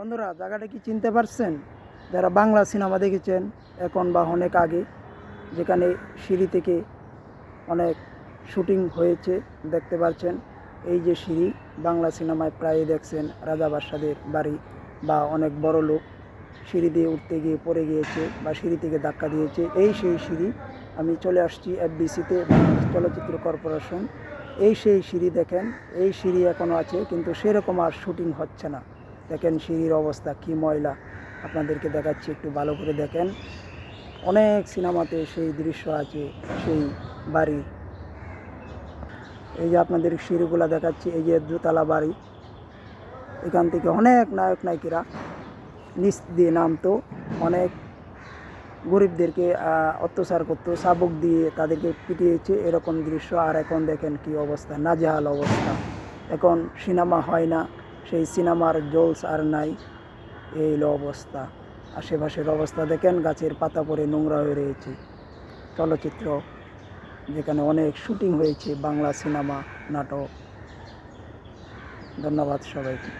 বন্ধুরা, জায়গাটা কি চিনতে পারছেন? যারা বাংলা সিনেমা দেখেছেন এখন বা অনেক আগে, যেখানে সিঁড়ি থেকে অনেক শুটিং হয়েছে দেখতে পাচ্ছেন। এই যে সিঁড়ি, বাংলা সিনেমায় প্রায়ই দেখছেন রাজা বাদশাদের বাড়ি বা অনেক বড় লোক সিঁড়ি দিয়ে উঠতে গিয়ে পড়ে গিয়েছে বা সিঁড়ি থেকে ধাক্কা দিয়েছে। এই সেই সিঁড়ি। আমি চলে আসছি এফডিসিতে, বাংলাদেশ চলচ্চিত্র কর্পোরেশন। এই সেই সিঁড়ি দেখেন, এই সিঁড়ি এখনও আছে, কিন্তু সেরকম আর শুটিং হচ্ছে না। দেখেন সিঁড়ির অবস্থা কি ময়লা। আপনাদেরকে দেখাচ্ছি, একটু ভালো করে দেখেন। অনেক সিনেমাতে সেই দৃশ্য আছে, সেই বাড়ি। এই যে আপনাদের সিঁড়িগুলা দেখাচ্ছি, এই যে দোতলা বাড়ি। এখান থেকে অনেক নায়ক নায়িকারা নিচ দিয়ে নামতো, অনেক গরিবদেরকে অত্যাচার করতো, চাবুক দিয়ে তাদেরকে পিটিয়েছে, এরকম দৃশ্য। আর এখন দেখেন কি অবস্থা, নাজেহাল অবস্থা। এখন সিনেমা হয় না, সেই সিনেমার জোলস আর নাই, এই হলো অবস্থা। আশেপাশের অবস্থা দেখেন, গাছের পাতা পরে নোংরা হয়ে রয়েছে। চলচ্চিত্র যেখানে অনেক শুটিং হয়েছে, বাংলা সিনেমা, নাটক। ধন্যবাদ সবাইকে।